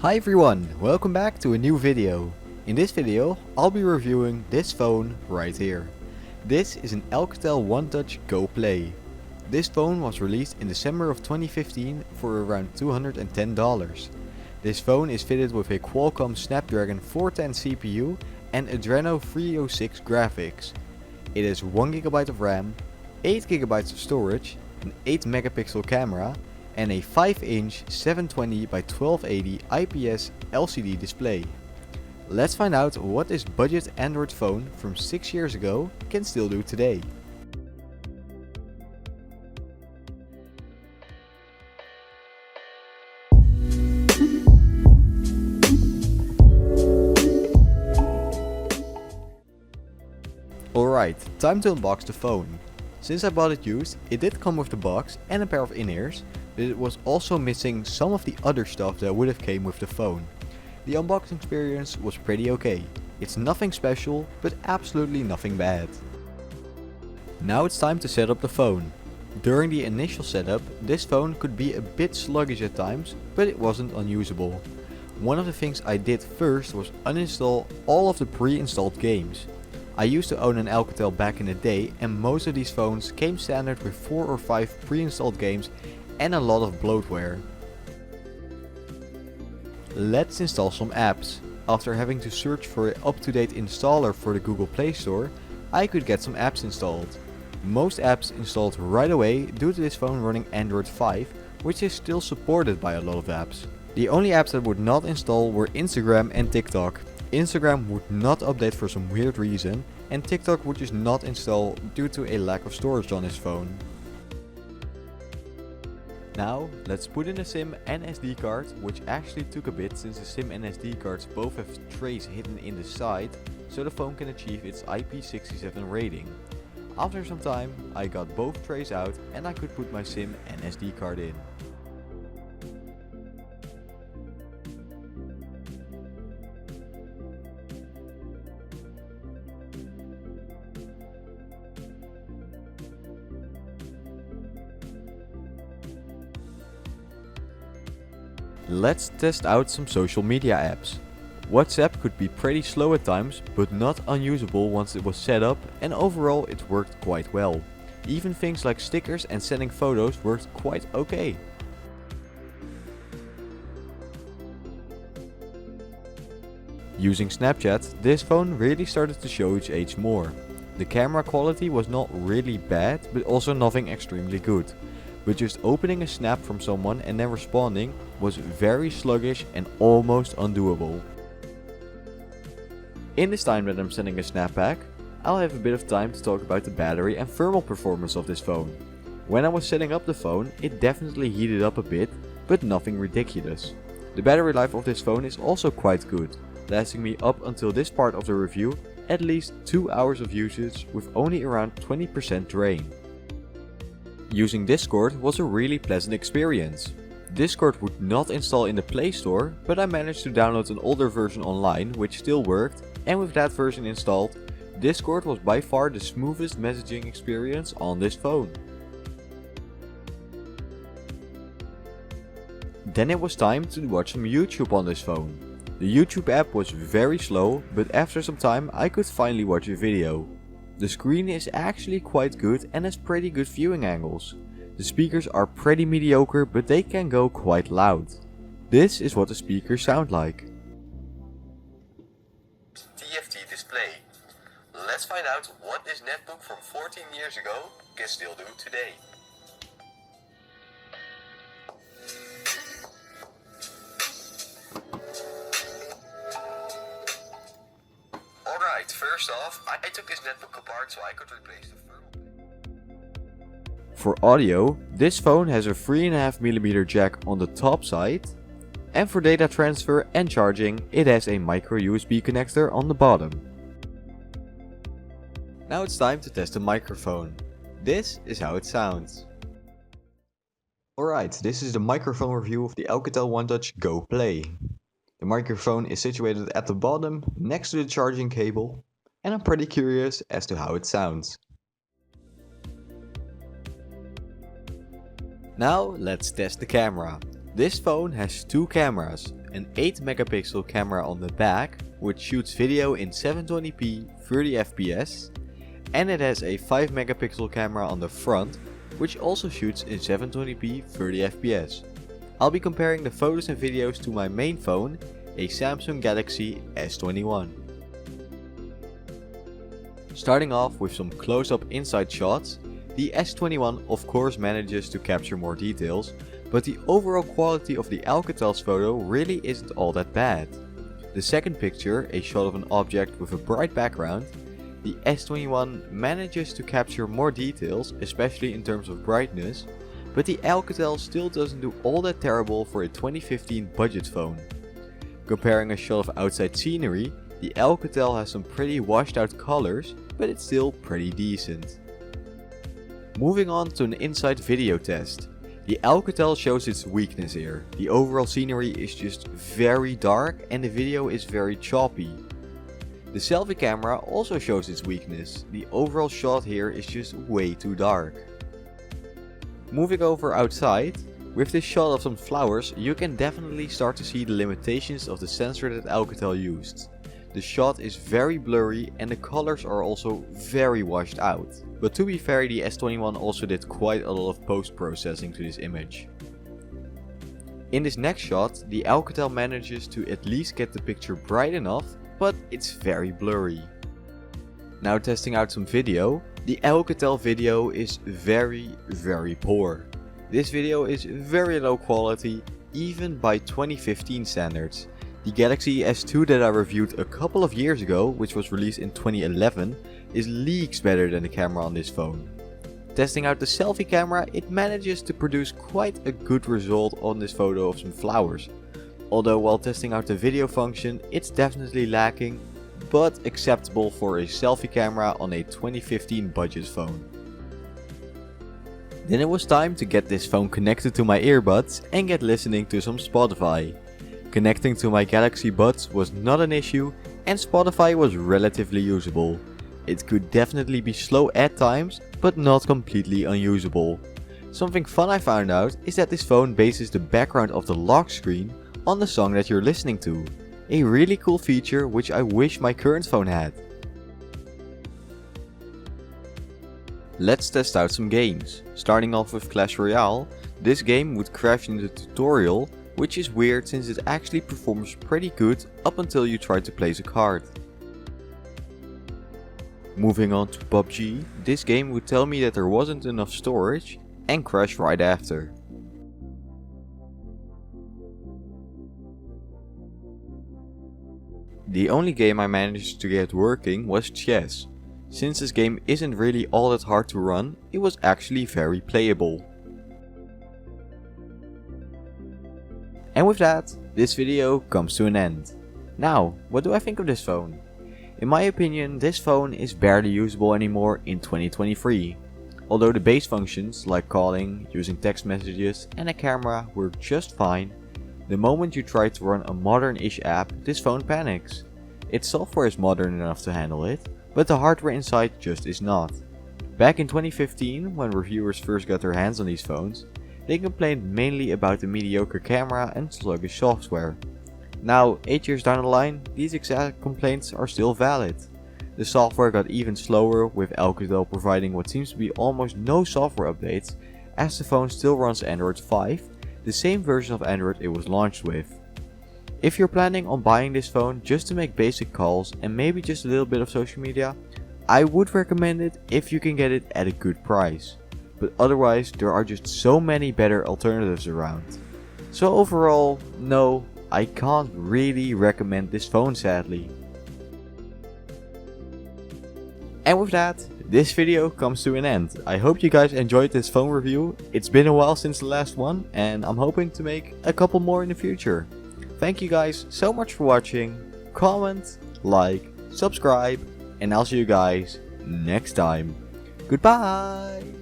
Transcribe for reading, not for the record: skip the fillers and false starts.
Hi everyone, welcome back to a new video. In this video, I'll be reviewing this phone right here. This is an Alcatel OneTouch Go Play. This phone was released in December of 2015 for around $210. This phone is fitted with a Qualcomm Snapdragon 410 CPU and Adreno 306 graphics. It has 1GB of RAM, 8GB of storage, an 8MP camera, and a 5-inch 720x1280 IPS LCD display. Let's find out what this budget Android phone from 6 years ago can still do today. Alright, time to unbox the phone. Since I bought it used, it did come with the box and a pair of in-ears, but it was also missing some of the other stuff that would have came with the phone. The unboxing experience was pretty okay. It's nothing special, but absolutely nothing bad. Now it's time to set up the phone. During the initial setup, this phone could be a bit sluggish at times, but it wasn't unusable. One of the things I did first was uninstall all of the pre-installed games. I used to own an Alcatel back in the day, and most of these phones came standard with 4 or 5 pre-installed games and a lot of bloatware. Let's install some apps. After having to search for an up-to-date installer for the Google Play Store, I could get some apps installed. Most apps installed right away due to this phone running Android 5, which is still supported by a lot of apps. The only apps that would not install were Instagram and TikTok. Instagram would not update for some weird reason, and TikTok would just not install due to a lack of storage on this phone. Now, let's put in a SIM and SD card, which actually took a bit since the SIM and SD cards both have trays hidden in the side, so the phone can achieve its IP67 rating. After some time, I got both trays out and I could put my SIM and SD card in. Let's test out some social media apps. WhatsApp could be pretty slow at times, but not unusable once it was set up, and overall it worked quite well. Even things like stickers and sending photos worked quite okay. Using Snapchat, this phone really started to show its age more. The camera quality was not really bad, but also nothing extremely good. But just opening a snap from someone and then responding was very sluggish and almost undoable. In this time that I'm sending a snap back, I'll have a bit of time to talk about the battery and thermal performance of this phone. When I was setting up the phone, it definitely heated up a bit, but nothing ridiculous. The battery life of this phone is also quite good, lasting me up until this part of the review at least 2 hours of usage with only around 20% drain. Using Discord was a really pleasant experience. Discord would not install in the Play Store, but I managed to download an older version online which still worked, and with that version installed, Discord was by far the smoothest messaging experience on this phone. Then it was time to watch some YouTube on this phone. The YouTube app was very slow, but after some time I could finally watch a video. The screen is actually quite good and has pretty good viewing angles. The speakers are pretty mediocre, but they can go quite loud. This is what the speakers sound like. TFT display. Let's find out what this netbook from 14 years ago can still do today. Alright, first off, I took this netbook apart so I could replace the thermal. For audio, this phone has a 3.5mm jack on the top side, and for data transfer and charging, it has a micro USB connector on the bottom. Now it's time to test the microphone. This is how it sounds. Alright, this is the microphone review of the Alcatel OneTouch Go Play. The microphone is situated at the bottom, next to the charging cable, and I'm pretty curious as to how it sounds. Now let's test the camera. This phone has two cameras, an 8 megapixel camera on the back, which shoots video in 720p 30fps, and it has a 5 megapixel camera on the front, which also shoots in 720p 30fps. I'll be comparing the photos and videos to my main phone, a Samsung Galaxy S21. Starting off with some close-up inside shots, the S21 of course manages to capture more details, but the overall quality of the Alcatel's photo really isn't all that bad. The second picture, a shot of an object with a bright background, the S21 manages to capture more details, especially in terms of brightness, but the Alcatel still doesn't do all that terrible for a 2015 budget phone. Comparing a shot of outside scenery, the Alcatel has some pretty washed out colors, but it's still pretty decent. Moving on to an inside video test. The Alcatel shows its weakness here. The overall scenery is just very dark and the video is very choppy. The selfie camera also shows its weakness. The overall shot here is just way too dark. Moving over outside, with this shot of some flowers, you can definitely start to see the limitations of the sensor that Alcatel used. The shot is very blurry and the colors are also very washed out. But to be fair, the S21 also did quite a lot of post-processing to this image. In this next shot, the Alcatel manages to at least get the picture bright enough, but it's very blurry. Now testing out some video, the Alcatel video is very poor. This video is very low quality, even by 2015 standards. The Galaxy S2 that I reviewed a couple of years ago, which was released in 2011, is leagues better than the camera on this phone. Testing out the selfie camera, it manages to produce quite a good result on this photo of some flowers. Although while testing out the video function, it's definitely lacking, but acceptable for a selfie camera on a 2015 budget phone. Then it was time to get this phone connected to my earbuds and get listening to some Spotify. Connecting to my Galaxy Buds was not an issue and Spotify was relatively usable. It could definitely be slow at times, but not completely unusable. Something fun I found out is that this phone bases the background of the lock screen on the song that you're listening to. A really cool feature which I wish my current phone had. Let's test out some games. Starting off with Clash Royale, this game would crash in the tutorial, which is weird since it actually performs pretty good up until you try to place a card. Moving on to PUBG, this game would tell me that there wasn't enough storage and crash right after. The only game I managed to get working was chess. Since this game isn't really all that hard to run, it was actually very playable. And with that, this video comes to an end. Now, what do I think of this phone? In my opinion, this phone is barely usable anymore in 2023. Although the base functions like calling, using text messages and a camera were just fine, the moment you try to run a modern-ish app, this phone panics. Its software is modern enough to handle it, but the hardware inside just is not. Back in 2015, when reviewers first got their hands on these phones, they complained mainly about the mediocre camera and sluggish software. Now, 8 years down the line, these exact complaints are still valid. The software got even slower, with Alcatel providing what seems to be almost no software updates, as the phone still runs Android 5, the same version of Android it was launched with. If you're planning on buying this phone just to make basic calls and maybe just a little bit of social media, I would recommend it if you can get it at a good price. But otherwise, there are just so many better alternatives around. So overall, no, I can't really recommend this phone sadly. And with that, this video comes to an end. I hope you guys enjoyed this phone review. It's been a while since the last one and I'm hoping to make a couple more in the future. Thank you guys so much for watching. Comment, like, subscribe, and I'll see you guys next time. Goodbye!